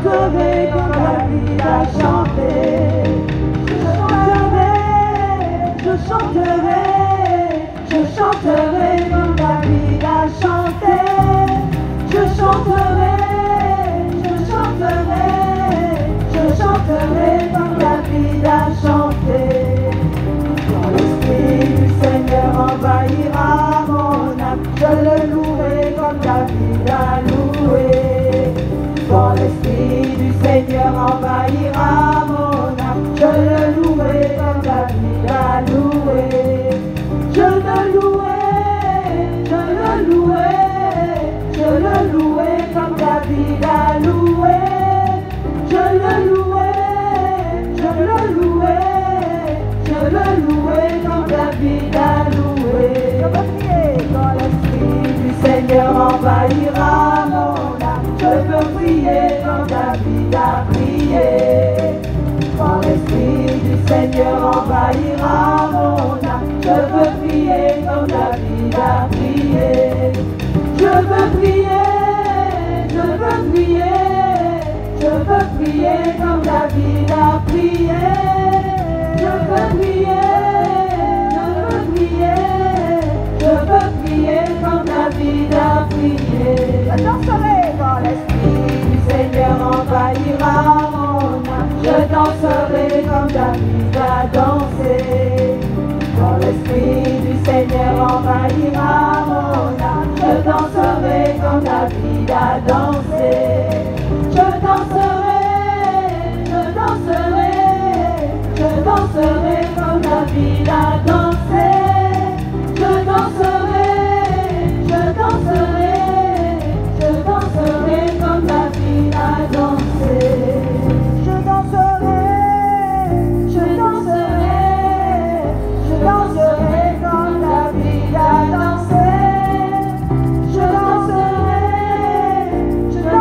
chanterai comme David a chanté. Je chanterai comme David a chanté. Je chanterai comme David a chanté. Quand l'Esprit du Seigneur envahira mon âme, je le louerai comme David a loué. Quand l'Esprit du Seigneur envahira mon âme, je le louerai comme David a loué. Je le louerai comme David a loué. Je le louerai comme David a loué. Quand l'Esprit du Seigneur envahira mon âme, je veux prier comme David a prié. Quand l'Esprit du Seigneur envahira mon âme, je veux prier comme David a prié. Je veux prier comme David a prié. Je veux prier comme David a prié. Je danserai quand l'Esprit du Seigneur envahira mon âme. Je danserai comme David a dansé. Quand l'Esprit du Seigneur envahira mon âme, je danserai comme David a dansé. Je danserai comme David a dansé. Je danserai comme David a dansé. Je danserai comme David a dansé. Je danserai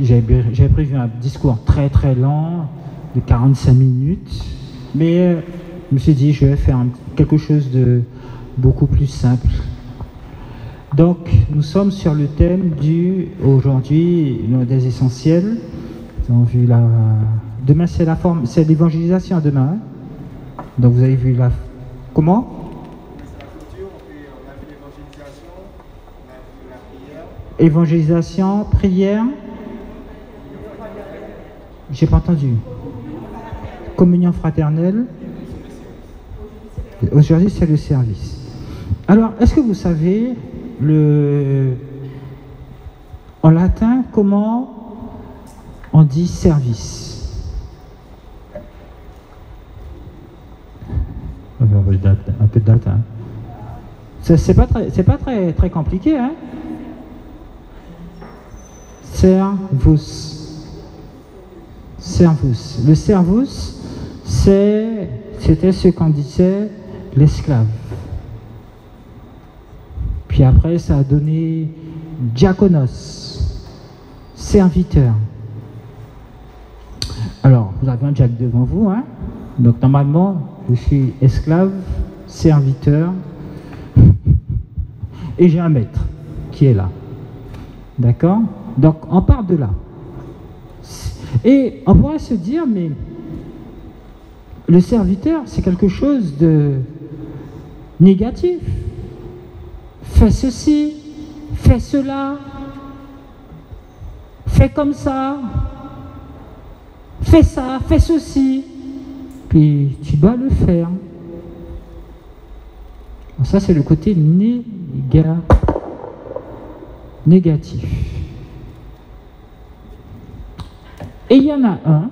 j'avais prévu un discours très très lent, de 45 minutes, mais je me suis dit, je vais faire quelque chose de beaucoup plus simple. Donc, nous sommes sur le thème aujourd'hui, l'un des essentiels. Nous avons vu demain, c'est l'évangélisation demain. Hein. Donc, vous avez vu comment? Évangélisation, prière. J'ai pas entendu. Communion fraternelle. Aujourd'hui, c'est le service. Alors, est-ce que vous savez en latin comment on dit service? Un peu de latin. C'est pas très compliqué, hein? Servus. Le servus, c'était ce qu'on disait l'esclave. Puis après, ça a donné diakonos, serviteur. Alors, vous avez un diacre devant vous, hein? Donc normalement, je suis esclave, serviteur, et j'ai un maître qui est là. D'accord? Donc, on part de là. Et on pourrait se dire, mais le serviteur, c'est quelque chose de négatif. Fais ceci, fais cela, fais comme ça, fais ça, fais ceci. Puis tu dois le faire. Ça, c'est le côté négatif. Et il y en a un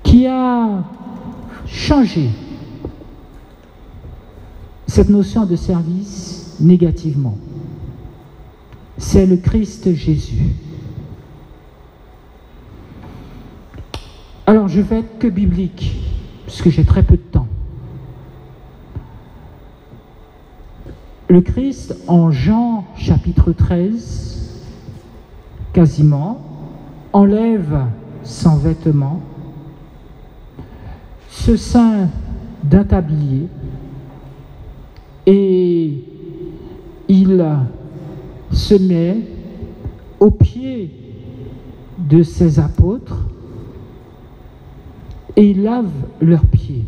qui a changé cette notion de service négativement. C'est le Christ Jésus. Alors, je vais être que biblique, puisque j'ai très peu de temps. Le Christ, en Jean chapitre 13, quasiment, enlève son vêtement, se ceint d'un tablier et il se met aux pieds de ses apôtres et il lave leurs pieds.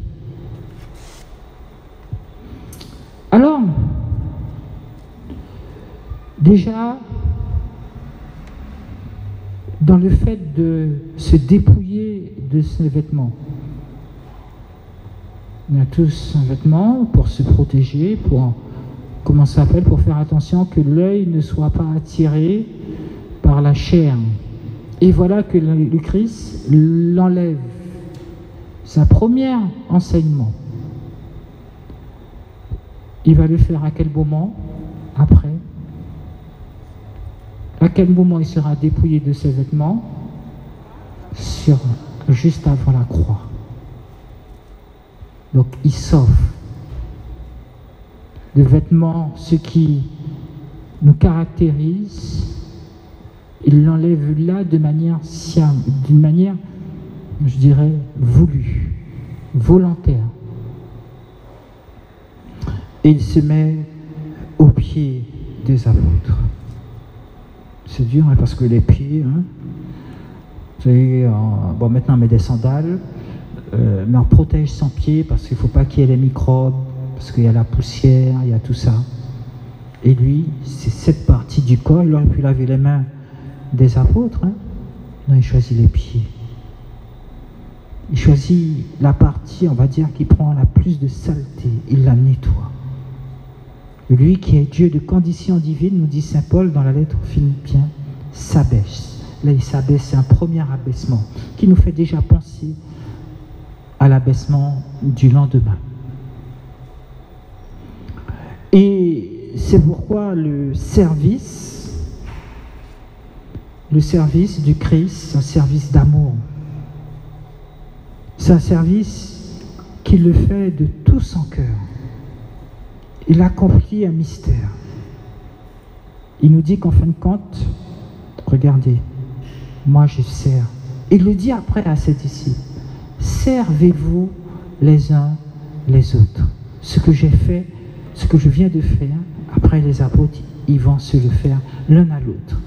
Alors, déjà, dans le fait de se dépouiller de ses vêtements, on a tous un vêtement pour se protéger, pour faire attention que l'œil ne soit pas attiré par la chair. Et voilà que le Christ l'enlève. C'est un premier enseignement. Il va le faire à quel moment? Après. À quel moment il sera dépouillé de ses vêtements? Juste avant la croix. Donc il sauve. Le vêtement, ce qui nous caractérise, il l'enlève là d'une manière, je dirais, voulue, volontaire. Et il se met aux pieds des apôtres. C'est dur, hein, parce que les pieds, hein, vous savez, maintenant on met des sandales, mais on protège son pied parce qu'il ne faut pas qu'il y ait les microbes, parce qu'il y a la poussière, il y a tout ça. Et lui, c'est cette partie du corps, il aurait pu laver les mains des apôtres, hein. Non, il choisit les pieds. Il choisit la partie, on va dire, qui prend la plus de saleté, il la nettoie. Lui qui est Dieu de condition divine, nous dit Saint Paul dans la lettre aux Philippiens, s'abaisse. Là, il s'abaisse, c'est un premier abaissement qui nous fait déjà penser à l'abaissement du lendemain. Et c'est pourquoi le service du Christ, c'est un service d'amour. C'est un service qu'il le fait de tout son cœur. Il accomplit un mystère. Il nous dit qu'en fin de compte, regardez, moi je sers. Il le dit après à ses disciples, servez-vous les uns les autres. Ce que j'ai fait, ce que je viens de faire, après les apôtres, ils vont se le faire l'un à l'autre.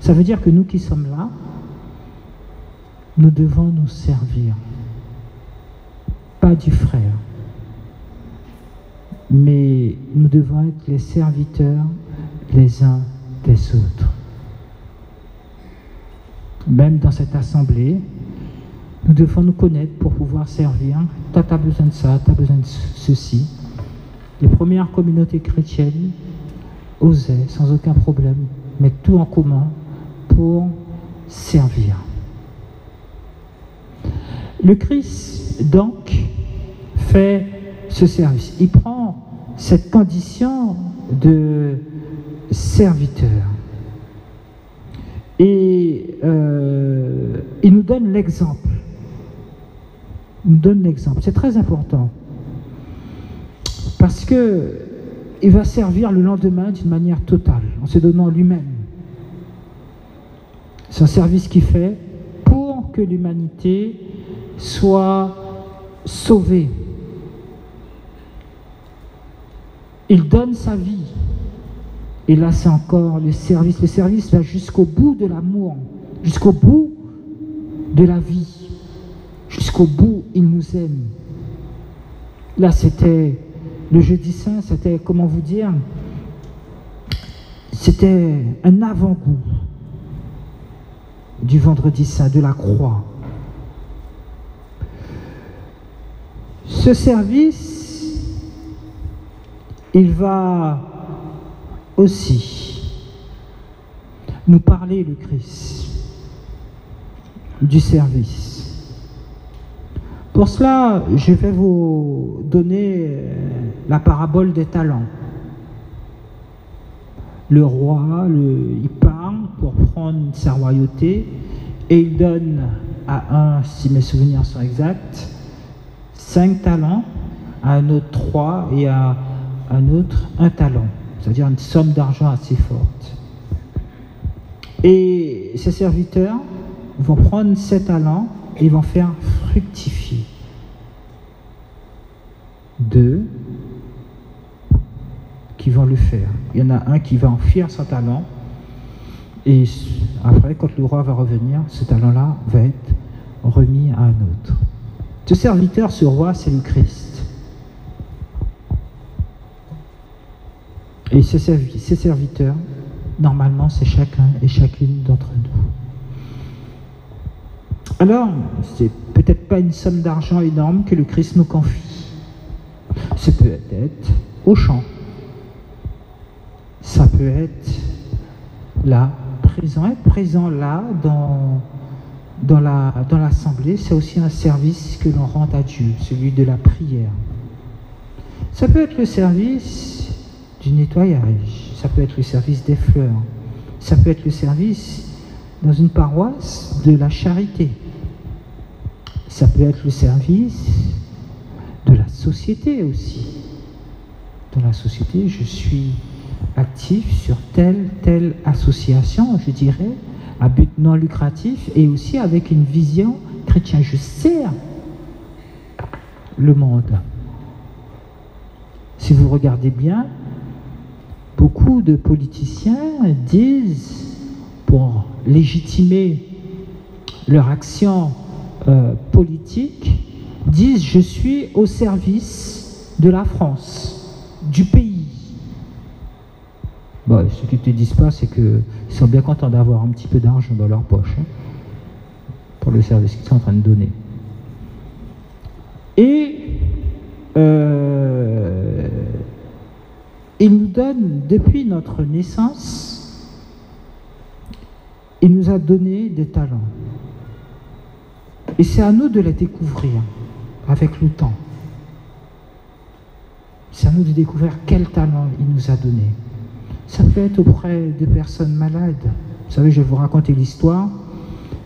Ça veut dire que nous qui sommes là, nous devons nous servir. Pas du frère, mais nous devons être les serviteurs les uns des autres. Même dans cette assemblée, nous devons nous connaître pour pouvoir servir. Toi, tu as besoin de ça, tu as besoin de ceci. Les premières communautés chrétiennes osaient, sans aucun problème, mettre tout en commun pour servir. Le Christ, donc, fait ce service. Il prend cette condition de serviteur. Et il nous donne l'exemple. Il nous donne l'exemple. C'est très important. Parce qu'il va servir le lendemain d'une manière totale, en se donnant lui-même. C'est un service qu'il fait pour que l'humanité soit sauvée. Il donne sa vie. Et là, c'est encore le service. Le service va jusqu'au bout de l'amour, jusqu'au bout de la vie, jusqu'au bout, il nous aime. Là, c'était le jeudi saint, c'était, comment vous dire, c'était un avant-goût du vendredi saint, de la croix. Ce service, il va aussi nous parler, le Christ, du service. Pour cela, je vais vous donner la parabole des talents. Le roi, il part pour prendre sa royauté et il donne à un, si mes souvenirs sont exacts, 5 talents, à un autre 3 et à un autre 1 talent. C'est-à-dire une somme d'argent assez forte. Et ces serviteurs vont prendre ces talents et vont faire fructifier. 2 qui vont le faire. Il y en a un qui va en fuir son talent et après, quand le roi va revenir, ce talent-là va être remis à un autre. Ce serviteur, ce roi, c'est le Christ. Et ces serviteurs, normalement, c'est chacun et chacune d'entre nous. Alors, c'est peut-être pas une somme d'argent énorme que le Christ nous confie. Ça peut être au champ. Ça peut être là, présent. Être présent là, dans l'assemblée, c'est aussi un service que l'on rend à Dieu, celui de la prière. Ça peut être le service du nettoyage, ça peut être le service des fleurs, ça peut être le service dans une paroisse de la charité, ça peut être le service de la société aussi. Dans la société, je suis actif sur telle association, je dirais, à but non lucratif et aussi avec une vision chrétienne. Je sers le monde. Si vous regardez bien, beaucoup de politiciens disent, pour légitimer leur action politique, disent « je suis au service de la France, du pays ». Bon, ce qu'ils ne te disent pas, c'est qu'ils sont bien contents d'avoir un petit peu d'argent dans leur poche pour le service qu'ils sont en train de donner. Et il nous donne, depuis notre naissance, il nous a donné des talents. Et c'est à nous de les découvrir avec le temps. C'est à nous de découvrir quel talent il nous a donné. Ça peut être auprès de personnes malades. Vous savez, je vais vous raconter l'histoire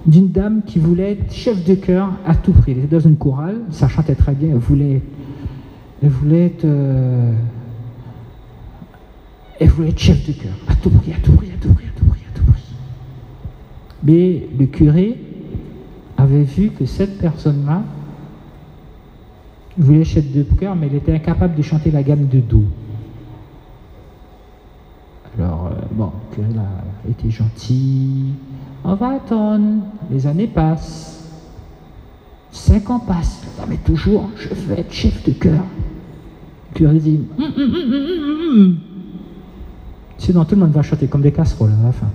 d'une dame qui voulait être chef de chœur à tout prix. Elle était dans une chorale, ça chantait très bien, elle voulait être chef de chœur, à tout prix, à tout prix, à tout prix, à tout prix, à tout prix. Mais le curé avait vu que cette personne-là voulait chef de cœur, mais elle était incapable de chanter la gamme de Do. Alors, bon, le curé a été gentil. On va attendre. Les années passent. 5 ans passent. Non, mais toujours, je veux être chef de chœur. Le curé dit sinon, tout le monde va chanter comme des casseroles à la fin.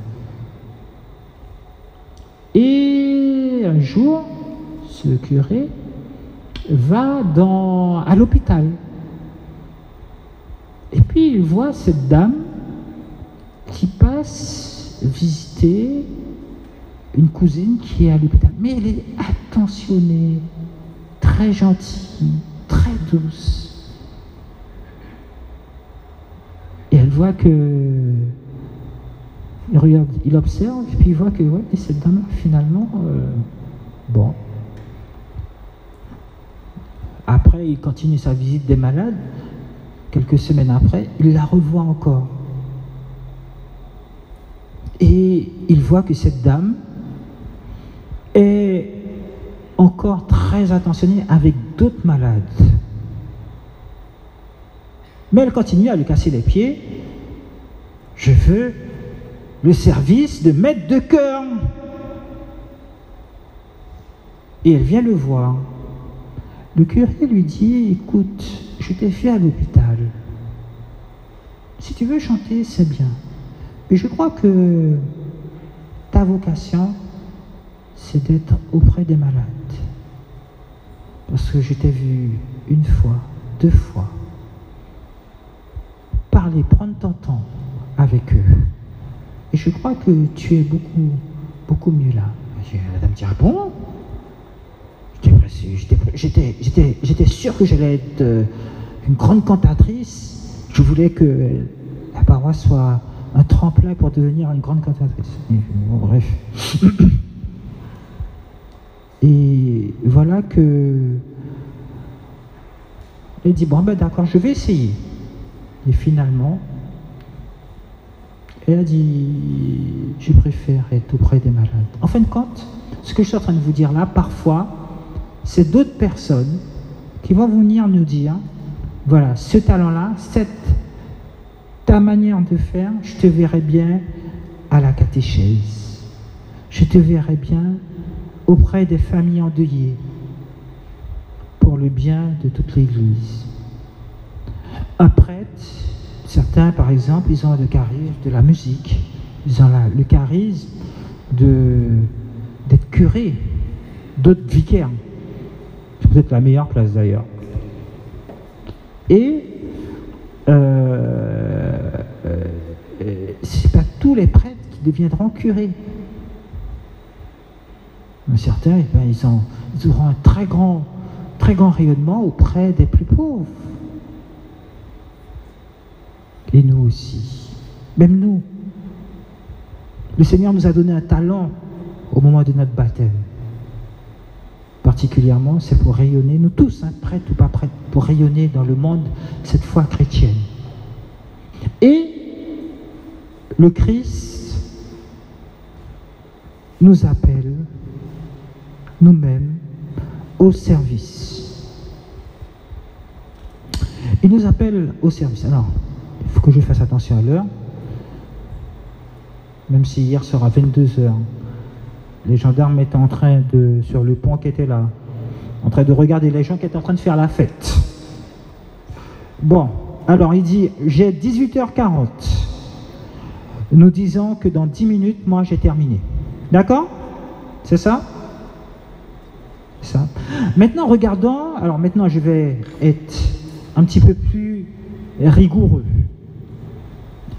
Et un jour, ce curé va à l'hôpital. Et puis, il voit cette dame qui passe visiter une cousine qui est à l'hôpital. Mais elle est attentionnée, très gentille, très douce. Et elle voit que... Il regarde, il observe, puis il voit que ouais, cette dame, finalement, bon. Après, il continue sa visite des malades. Quelques semaines après, il la revoit encore. Et il voit que cette dame est encore très attentionnée avec d'autres malades. Mais elle continue à lui casser les pieds. Je veux le service de maître de chœur. Et elle vient le voir. Le curé lui dit, écoute, je t'ai fait à l'hôpital. Si tu veux chanter, c'est bien. Mais je crois que ta vocation, c'est d'être auprès des malades. Parce que je t'ai vu 1 fois, 2 fois, parler, prendre ton temps avec eux. Et je crois que tu es beaucoup, beaucoup mieux là. La dame dit, ah bon? J'étais sûr que j'allais être une grande cantatrice. Je voulais que la paroisse soit un tremplin pour devenir une grande cantatrice. Bon, bref. Et voilà que... Elle dit, bon ben d'accord, je vais essayer. Et finalement, elle a dit, je préfère être auprès des malades. En fin de compte, ce que je suis en train de vous dire là, parfois, c'est d'autres personnes qui vont venir nous dire, voilà, ce talent-là, ta manière de faire, je te verrai bien à la catéchèse. Je te verrai bien auprès des familles endeuillées, pour le bien de toute l'Église. Un prêtre, certains par exemple, ils ont le charisme de la musique, ils ont le charisme d'être curé, d'autres vicaires. C'est peut-être la meilleure place d'ailleurs. Et c'est pas tous les prêtres qui deviendront curés. Certains, ils auront un très grand rayonnement auprès des plus pauvres. Et nous aussi. Même nous. Le Seigneur nous a donné un talent au moment de notre baptême. Particulièrement, c'est pour rayonner, nous tous, hein, prêtres ou pas prêtres, pour rayonner dans le monde cette foi chrétienne. Et le Christ nous appelle nous-mêmes au service. Il nous appelle au service. Alors, il faut que je fasse attention à l'heure, même si hier sera 22h. Les gendarmes étaient en train sur le pont qui était là, en train de regarder les gens qui étaient en train de faire la fête. Bon, alors il dit, j'ai 18h40. Nous disons que dans 10 minutes, moi j'ai terminé. D'accord? C'est ça? C'est ça. Maintenant, regardons, alors maintenant je vais être un petit peu plus rigoureux.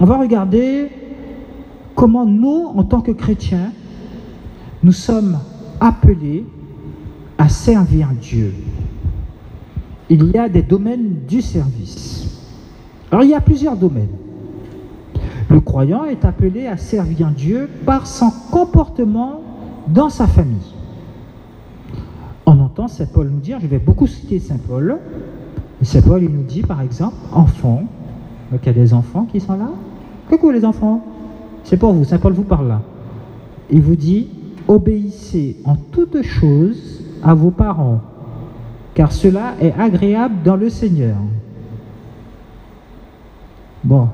On va regarder comment nous, en tant que chrétiens, nous sommes appelés à servir Dieu. Il y a des domaines du service. Alors, il y a plusieurs domaines. Le croyant est appelé à servir Dieu par son comportement dans sa famille. On entend Saint Paul nous dire, je vais beaucoup citer Saint Paul, et Saint Paul, il nous dit, par exemple, enfants. Donc, il y a des enfants qui sont là. Coucou les enfants. C'est pour vous, Saint Paul vous parle là. Il vous dit, obéissez en toutes choses à vos parents, car cela est agréable dans le Seigneur. Bon,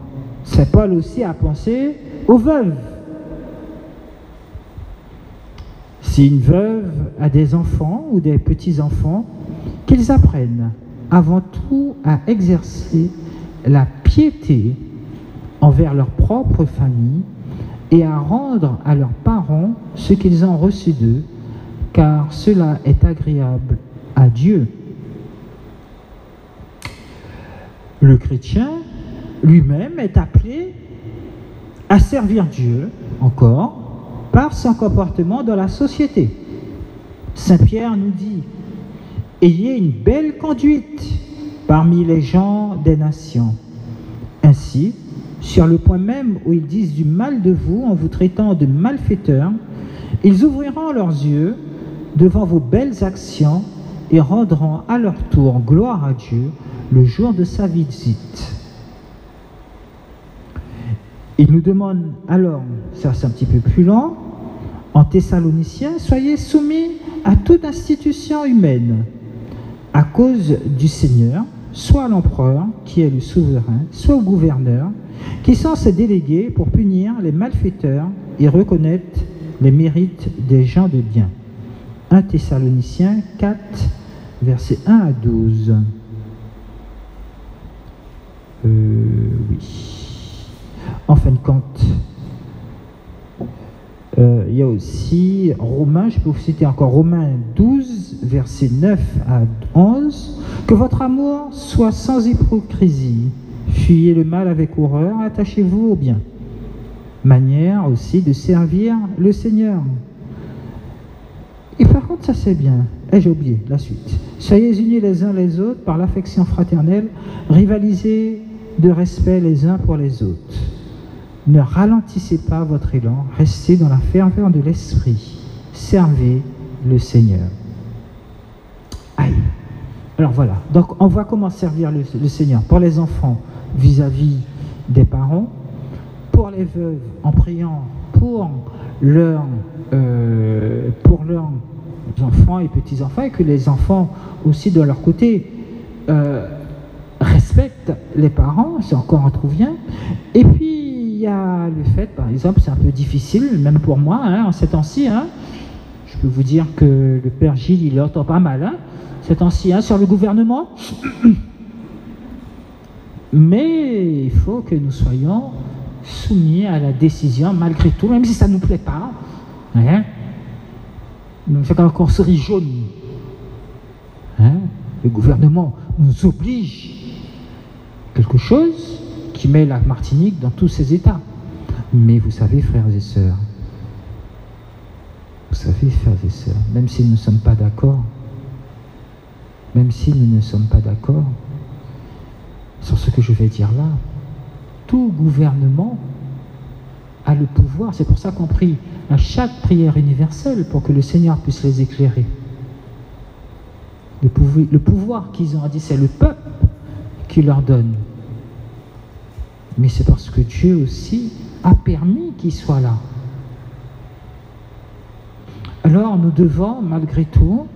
c'est Paul aussi à penser aux veuves. Si une veuve a des enfants ou des petits-enfants, qu'ils apprennent avant tout à exercer la piété envers leur propre famille et à rendre à leurs parents ce qu'ils ont reçu d'eux, car cela est agréable à Dieu. Le chrétien lui-même est appelé à servir Dieu encore par son comportement dans la société. Saint Pierre nous dit: ayez une belle conduite parmi les gens des nations. Ainsi, sur le point même où ils disent du mal de vous en vous traitant de malfaiteurs, ils ouvriront leurs yeux devant vos belles actions et rendront à leur tour gloire à Dieu le jour de sa visite. Il nous demande alors, ça c'est un petit peu plus long, en Thessaloniciens, soyez soumis à toute institution humaine, à cause du Seigneur, soit à l'empereur, qui est le souverain, soit au gouverneur, qui sont ses délégués pour punir les malfaiteurs et reconnaître les mérites des gens de bien. 1 Thessaloniciens 4, versets 1 à 12. Oui. En fin de compte, il y a aussi Romains, je peux vous citer encore Romains 12, versets 9 à 11. Que votre amour soit sans hypocrisie. Fuyez le mal avec horreur, attachez-vous au bien. Manière aussi de servir le Seigneur. Et par contre, ça c'est bien. J'ai oublié la suite. Soyez unis les uns les autres par l'affection fraternelle, rivalisez de respect les uns pour les autres. Ne ralentissez pas votre élan, restez dans la ferveur de l'esprit. Servez le Seigneur. Aïe. Alors voilà, donc on voit comment servir le Seigneur pour les enfants vis-à-vis des parents, pour les veuves en priant pour leurs enfants et petits-enfants, et que les enfants aussi de leur côté respectent les parents, c'est encore un trou-vient. Et puis il y a le fait, par exemple, c'est un peu difficile, même pour moi, en ces temps-ci, je peux vous dire que le Père Gilles, il entend pas mal, ces temps-ci, sur le gouvernement. Mais il faut que nous soyons soumis à la décision, malgré tout, même si ça ne nous plaît pas. C'est comme un souris jaune. Le gouvernement nous oblige quelque chose qui met la Martinique dans tous ses états. Mais vous savez, frères et sœurs, même si nous ne sommes pas d'accord, sur ce que je vais dire là, tout gouvernement a le pouvoir. C'est pour ça qu'on prie à chaque prière universelle, pour que le Seigneur puisse les éclairer. Le pouvoir qu'ils ont dit, c'est le peuple qui leur donne. Mais c'est parce que Dieu aussi a permis qu'ils soient là. Alors nous devons, malgré tout,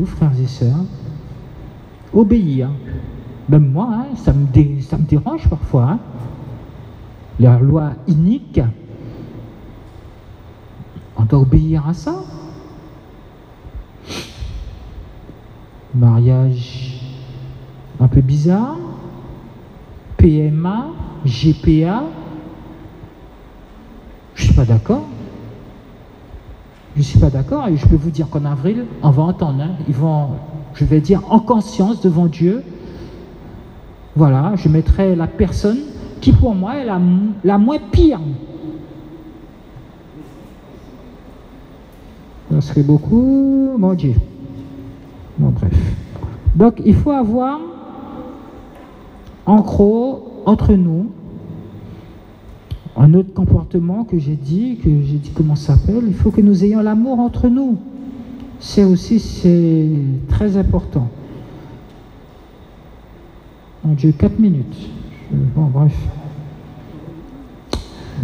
frères et sœurs, obéir. Même moi, ça me dérange parfois. La loi inique, on doit obéir à ça. Mariage un peu bizarre, PMA, GPA, je ne suis pas d'accord. Et je peux vous dire qu'en avril, on va entendre, ils vont, je vais dire, en conscience devant Dieu, voilà, je mettrai la personne qui pour moi est la moins pire. Ça serait beaucoup, mon Dieu. Bon, bref. Donc, il faut avoir, en gros, entre nous, un autre comportement que j'ai dit comment ça s'appelle, il faut que nous ayons l'amour entre nous. C'est très important. Mon Dieu, 4 minutes. Bon, bref.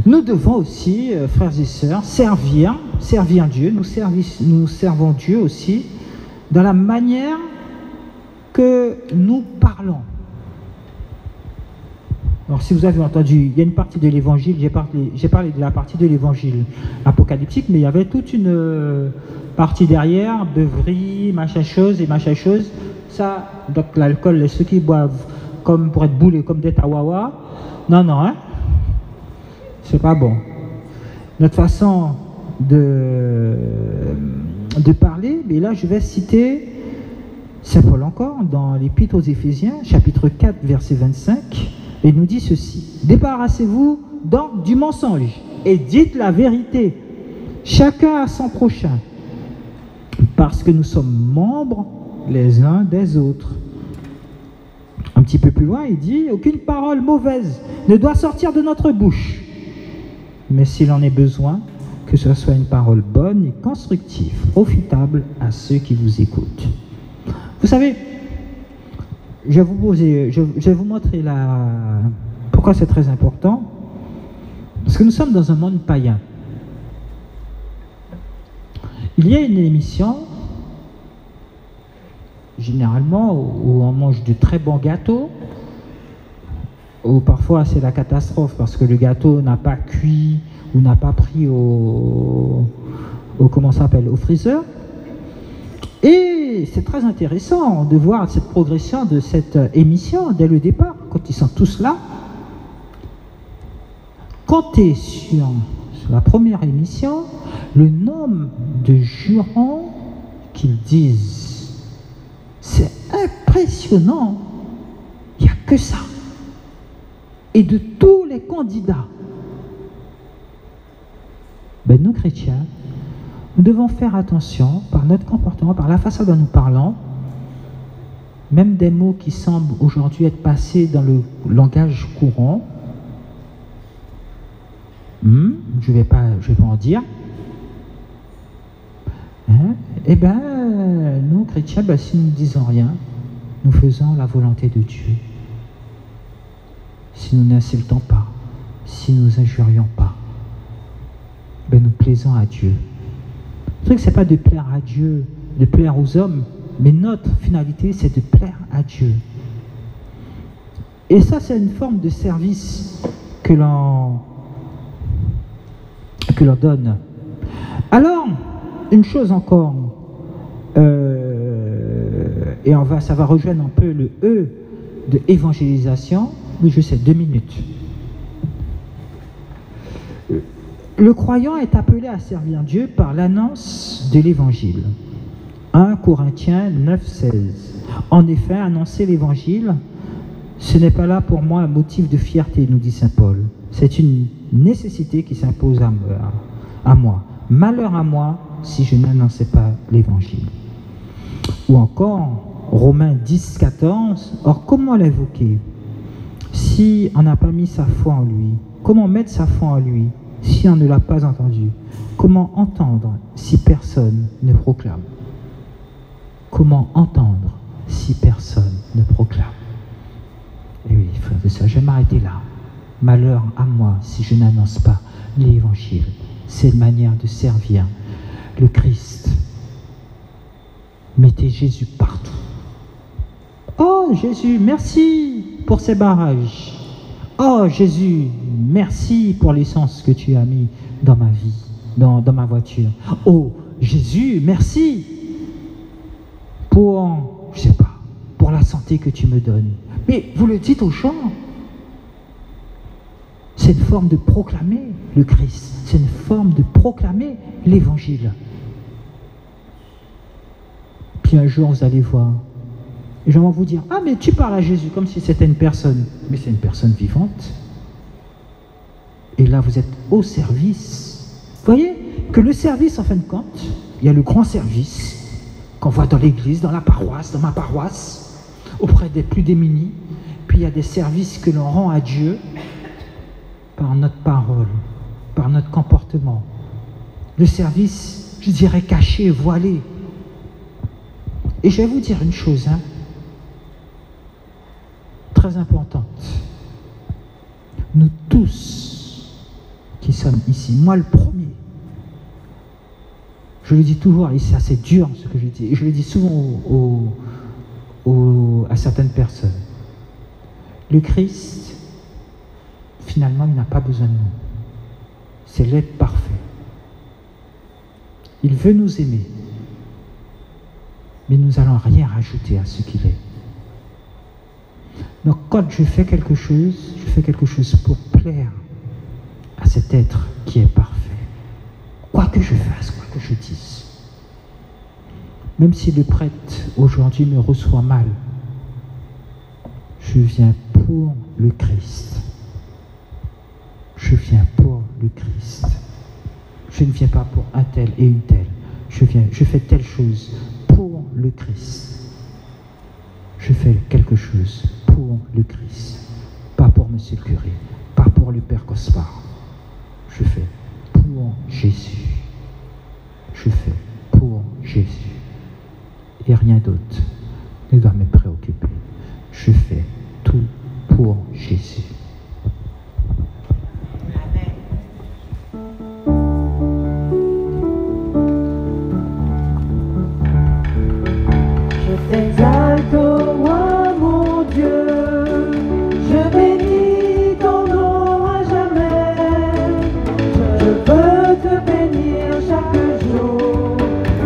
nous devons aussi, frères et sœurs, servir Dieu, nous servons Dieu aussi dans la manière que nous parlons. Alors si vous avez entendu, il y a une partie de l'évangile, j'ai parlé de la partie de l'évangile apocalyptique, mais il y avait toute une partie derrière, beuverie, machin chose, ça, donc l'alcool, ceux qui boivent comme pour être boulés, comme des tawawa, non, hein, c'est pas bon. Notre façon de parler, mais là je vais citer Saint Paul encore, dans l'Épître aux Éphésiens, chapitre 4, verset 25, et il nous dit ceci: débarrassez-vous donc du mensonge et dites la vérité, chacun à son prochain, parce que nous sommes membres les uns des autres. Un petit peu plus loin, il dit: aucune parole mauvaise ne doit sortir de notre bouche, mais s'il en est besoin, que ce soit une parole bonne et constructive, profitable à ceux qui vous écoutent. Vous savez, je vais vous montrer pourquoi c'est très important. Parce que nous sommes dans un monde païen. Il y a une émission, généralement, où on mange de très bons gâteaux, ou parfois c'est la catastrophe parce que le gâteau n'a pas cuit ou n'a pas pris au freezer. Et c'est très intéressant de voir cette progression de cette émission dès le départ, quand ils sont tous là. Comptez sur la première émission le nombre de jurons qu'ils disent. C'est impressionnant. Il n'y a que ça. Et de tous les candidats, nous chrétiens, nous devons faire attention par notre comportement, par la façon dont nous parlons, même des mots qui semblent aujourd'hui être passés dans le langage courant. Je vais pas en dire. Nous chrétiens, si nous ne disons rien, nous faisons la volonté de Dieu. Si nous n'insultons pas, si nous injurions pas, nous plaisons à Dieu. Le truc, c'est pas de plaire à Dieu, de plaire aux hommes, mais notre finalité, c'est de plaire à Dieu. Et ça, c'est une forme de service que l'on donne. Alors, une chose encore, et ça va rejoindre un peu le E de évangélisation. Oui, je sais, 2 minutes. Le croyant est appelé à servir Dieu par l'annonce de l'évangile. 1 Corinthiens 9, 16. En effet, annoncer l'évangile, ce n'est pas là pour moi un motif de fierté, nous dit saint Paul. C'est une nécessité qui s'impose à moi. Malheur à moi si je n'annonçais pas l'évangile. Ou encore, Romains 10, 14. Or, comment l'évoquer si on n'a pas mis sa foi en lui? Comment mettre sa foi en lui si on ne l'a pas entendu? Comment entendre si personne ne proclame? Comment entendre si personne ne proclame? Et oui, frère et sœurs, je vais m'arrêter là. Malheur à moi si je n'annonce pas l'évangile. C'est une manière de servir le Christ. Mettez Jésus partout. Oh Jésus, merci pour ces barrages. Oh Jésus, merci pour l'essence que tu as mis dans ma vie, dans ma voiture. Oh Jésus, merci pour, je sais pas, pour la santé que tu me donnes. Mais vous le dites aux gens. C'est une forme de proclamer le Christ. C'est une forme de proclamer l'évangile. Puis un jour, vous allez voir. Les gens vont vous dire: ah, mais tu parles à Jésus comme si c'était une personne. Mais c'est une personne vivante. Et là, vous êtes au service. Vous voyez que le service, en fin de compte, il y a le grand service qu'on voit dans l'église, dans la paroisse, dans ma paroisse, auprès des plus démunis. Puis il y a des services que l'on rend à Dieu par notre parole, par notre comportement. Le service, je dirais, caché, voilé. Et je vais vous dire une chose, très importante. Nous tous, qui sommes ici, moi le premier, je le dis toujours, et c'est assez dur ce que je dis, et je le dis souvent à certaines personnes. Le Christ, finalement, il n'a pas besoin de nous. C'est l'être parfait. Il veut nous aimer, mais nous n'allons rien rajouter à ce qu'il est. Donc quand je fais quelque chose pour plaire à cet être qui est parfait. Quoi que je fasse, quoi que je dise. Même si le prêtre aujourd'hui me reçoit mal, je viens pour le Christ. Je viens pour le Christ. Je ne viens pas pour un tel et une telle. Je fais telle chose pour le Christ. Je fais quelque chose pour le Christ. Pas pour Monsieur le curé, pas pour le Père Cospard. Je fais pour Jésus. Je fais pour Jésus. Et rien d'autre ne doit me préoccuper. Je fais tout pour Jésus. Je t'exalte, ô roi mon Dieu, je bénis ton nom à jamais. Je veux te bénir chaque jour,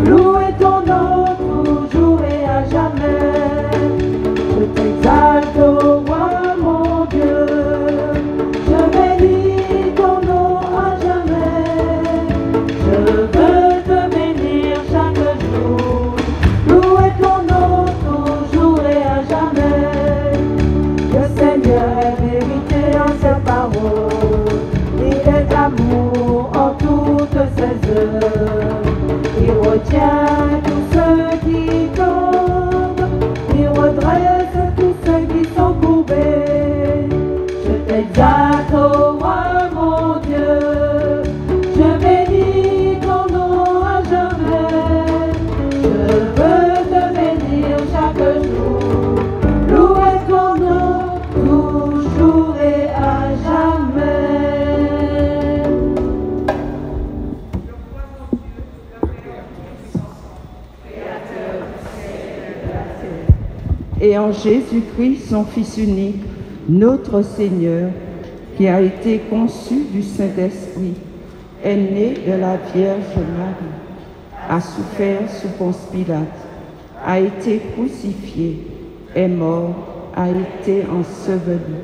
louer ton nom toujours et à jamais. Je t'exalte, ô roi mon Dieu, je bénis ton nom à jamais. Je veux te bénir chaque jour, louer ton nom toujours et à jamais. Le Seigneur est vérité en ses paroles, il est amour en toutes ses œuvres. Il retient tous ceux qui tombent, il redresse tous ceux qui sont courbés. Je t'exalte, ô roi mon Dieu, je bénis ton nom à jamais. Je veux te bénir chaque jour, louer ton nom toujours et à jamais. Et en Jésus-Christ, son Fils unique, notre Seigneur, qui a été conçu du Saint-Esprit, est né de la Vierge Marie, a souffert sous Ponce Pilate, a été crucifié, est mort, a été enseveli,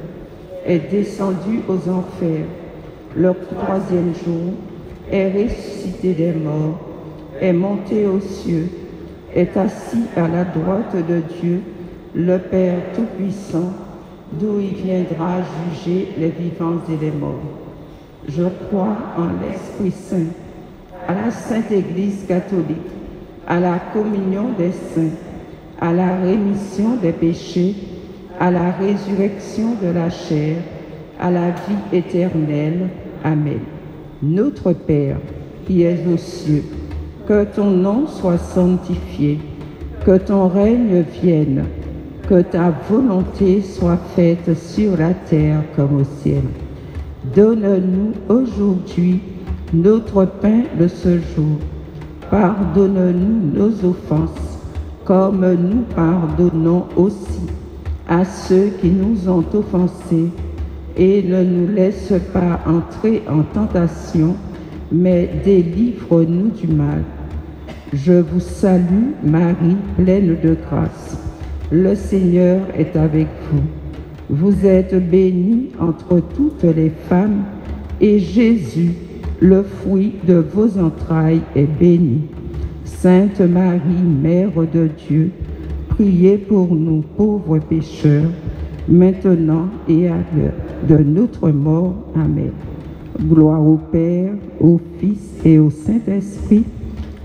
est descendu aux enfers, le troisième jour, est ressuscité des morts, est monté aux cieux, est assis à la droite de Dieu, le Père Tout-Puissant, d'où il viendra juger les vivants et les morts. Je crois en l'Esprit Saint, à la Sainte Église catholique, à la communion des saints, à la rémission des péchés, à la résurrection de la chair, à la vie éternelle. Amen. Notre Père, qui es aux cieux, que ton nom soit sanctifié, que ton règne vienne, que ta volonté soit faite sur la terre comme au ciel. Donne-nous aujourd'hui notre pain de ce jour. Pardonne-nous nos offenses, comme nous pardonnons aussi à ceux qui nous ont offensés. Et ne nous laisse pas entrer en tentation, mais délivre-nous du mal. Je vous salue, Marie, pleine de grâce. Le Seigneur est avec vous. Vous êtes bénie entre toutes les femmes, et Jésus, le fruit de vos entrailles, est béni. Sainte Marie, Mère de Dieu, priez pour nous pauvres pécheurs, maintenant et à l'heure de notre mort. Amen. Gloire au Père, au Fils et au Saint-Esprit,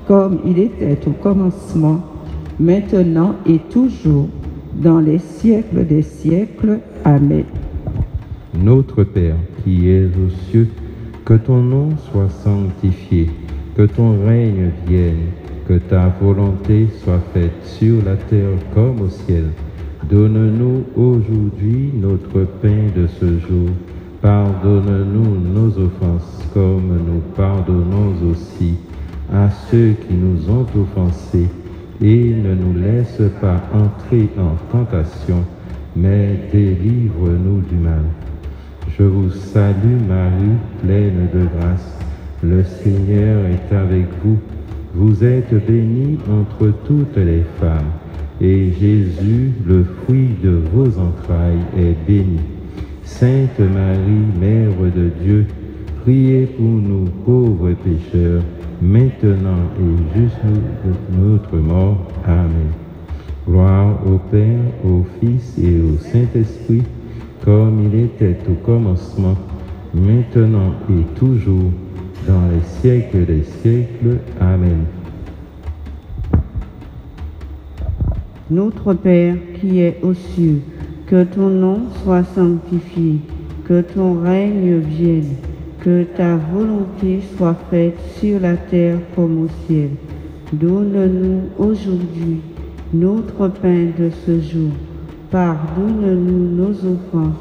comme il était au commencement, maintenant et toujours, dans les siècles des siècles. Amen. Notre Père, qui es aux cieux, que ton nom soit sanctifié, que ton règne vienne, que ta volonté soit faite sur la terre comme au ciel. Donne-nous aujourd'hui notre pain de ce jour. Pardonne-nous nos offenses, comme nous pardonnons aussi à ceux qui nous ont offensés. Et ne nous laisse pas entrer en tentation, mais délivre-nous du mal. Je vous salue Marie, pleine de grâce. Le Seigneur est avec vous. Vous êtes bénie entre toutes les femmes, et Jésus, le fruit de vos entrailles, est béni. Sainte Marie, Mère de Dieu, priez pour nous pauvres pécheurs, maintenant et juste de notre mort. Amen. Gloire au Père, au Fils et au Saint-Esprit, comme il était au commencement, maintenant et toujours, dans les siècles des siècles. Amen. Notre Père qui es aux cieux, que ton nom soit sanctifié, que ton règne vienne, que ta volonté soit faite sur la terre comme au ciel. Donne-nous aujourd'hui notre pain de ce jour. Pardonne-nous nos offenses,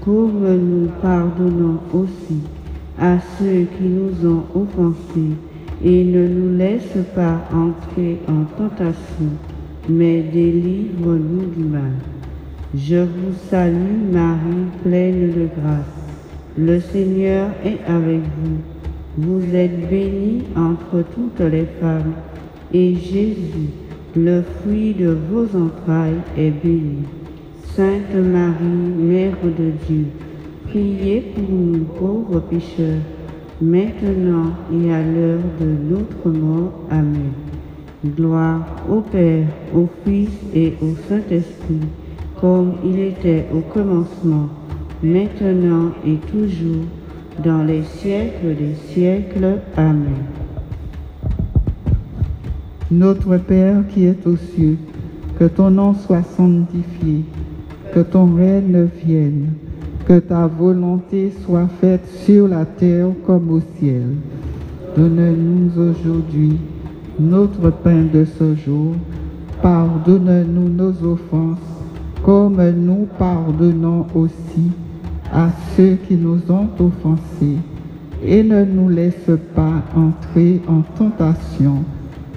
comme nous pardonnons aussi à ceux qui nous ont offensés, et ne nous laisse pas entrer en tentation, mais délivre-nous du mal. Je vous salue Marie, pleine de grâce. Le Seigneur est avec vous. Vous êtes bénie entre toutes les femmes, et Jésus, le fruit de vos entrailles, est béni. Sainte Marie, Mère de Dieu, priez pour nous pauvres pécheurs, maintenant et à l'heure de notre mort. Amen. Gloire au Père, au Fils et au Saint-Esprit, comme il était au commencement, maintenant et toujours, dans les siècles des siècles. Amen. Notre Père qui es aux cieux, que ton nom soit sanctifié, que ton règne vienne, que ta volonté soit faite sur la terre comme au ciel. Donne-nous aujourd'hui notre pain de ce jour. Pardonne-nous nos offenses, comme nous pardonnons aussi à ceux qui nous ont offensés. Et ne nous laisse pas entrer en tentation,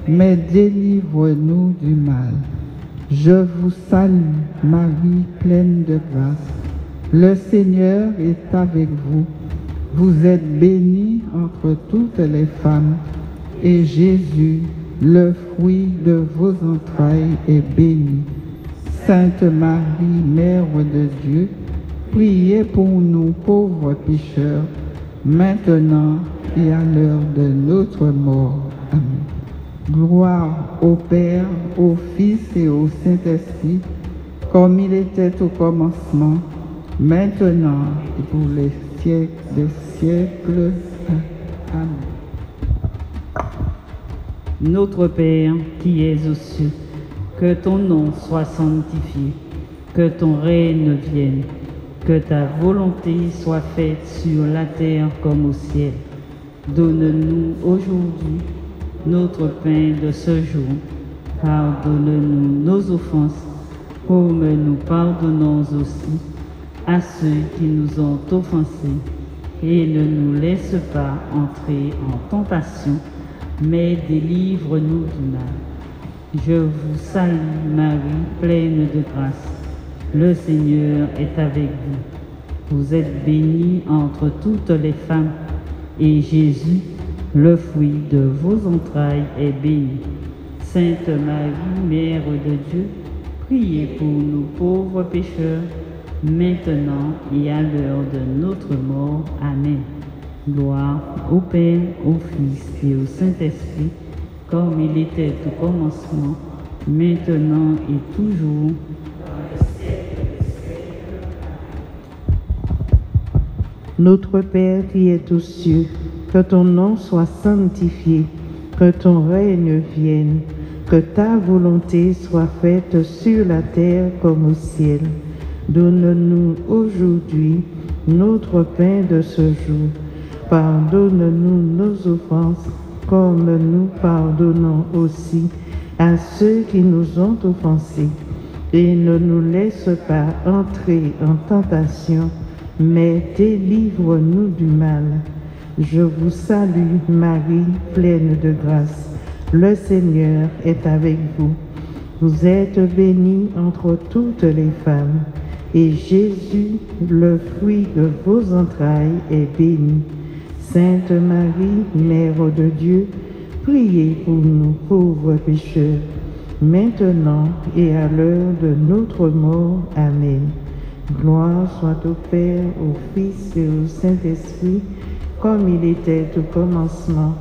mais délivre-nous du mal. Je vous salue, Marie, pleine de grâce. Le Seigneur est avec vous. Vous êtes bénie entre toutes les femmes, et Jésus, le fruit de vos entrailles, est béni. Sainte Marie, Mère de Dieu, priez pour nous pauvres pécheurs, maintenant et à l'heure de notre mort. Amen. Gloire au Père, au Fils et au Saint-Esprit, comme il était au commencement, maintenant et pour les siècles des siècles. Amen. Notre Père qui es aux cieux, que ton nom soit sanctifié, que ton règne vienne, que ta volonté soit faite sur la terre comme au ciel. Donne-nous aujourd'hui notre pain de ce jour. Pardonne-nous nos offenses, comme nous pardonnons aussi à ceux qui nous ont offensés. Et ne nous laisse pas entrer en tentation, mais délivre-nous du mal. Je vous salue Marie, pleine de grâce. Le Seigneur est avec vous. Vous êtes bénie entre toutes les femmes, et Jésus, le fruit de vos entrailles, est béni. Sainte Marie, Mère de Dieu, priez pour nous pauvres pécheurs, maintenant et à l'heure de notre mort. Amen. Gloire au Père, au Fils et au Saint-Esprit, comme il était au commencement, maintenant et toujours. Notre Père qui es aux cieux, que ton nom soit sanctifié, que ton règne vienne, que ta volonté soit faite sur la terre comme au ciel. Donne-nous aujourd'hui notre pain de ce jour. Pardonne-nous nos offenses, comme nous pardonnons aussi à ceux qui nous ont offensés. Et ne nous laisse pas entrer en tentation, mais délivre-nous du mal. Je vous salue, Marie, pleine de grâce. Le Seigneur est avec vous. Vous êtes bénie entre toutes les femmes, et Jésus, le fruit de vos entrailles, est béni. Sainte Marie, Mère de Dieu, priez pour nous pauvres pécheurs, maintenant et à l'heure de notre mort. Amen. Gloire soit au Père, au Fils et au Saint-Esprit, comme il était au commencement,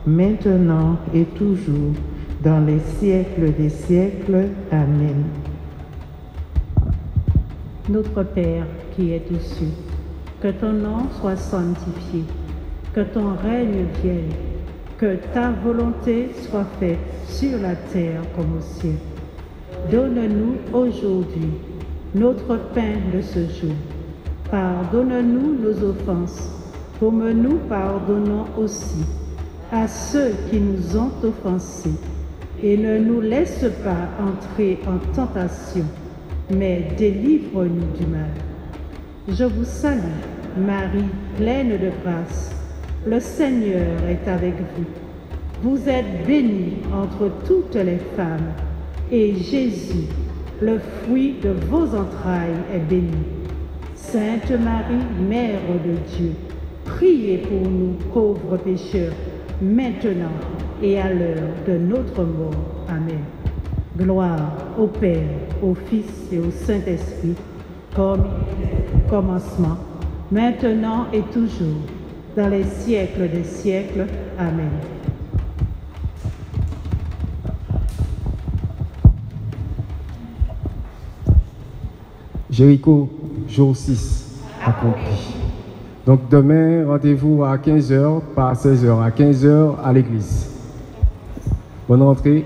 maintenant et toujours, dans les siècles des siècles. Amen. Notre Père qui es aux cieux, que ton nom soit sanctifié, que ton règne vienne, que ta volonté soit faite sur la terre comme au ciel. Donne-nous aujourd'hui notre pain de ce jour. Pardonne-nous nos offenses, comme nous pardonnons aussi à ceux qui nous ont offensés. Et ne nous laisse pas entrer en tentation, mais délivre-nous du mal. Je vous salue, Marie, pleine de grâce. Le Seigneur est avec vous. Vous êtes bénie entre toutes les femmes, et Jésus, le fruit de vos entrailles, est béni. Sainte Marie, Mère de Dieu, priez pour nous pauvres pécheurs, maintenant et à l'heure de notre mort. Amen. Gloire au Père, au Fils et au Saint-Esprit, comme au commencement, maintenant et toujours, dans les siècles des siècles. Amen. Jéricho, jour 6, accompli. Donc demain, rendez-vous à 15h, pas à 16h, à 15h à l'église. Bonne rentrée.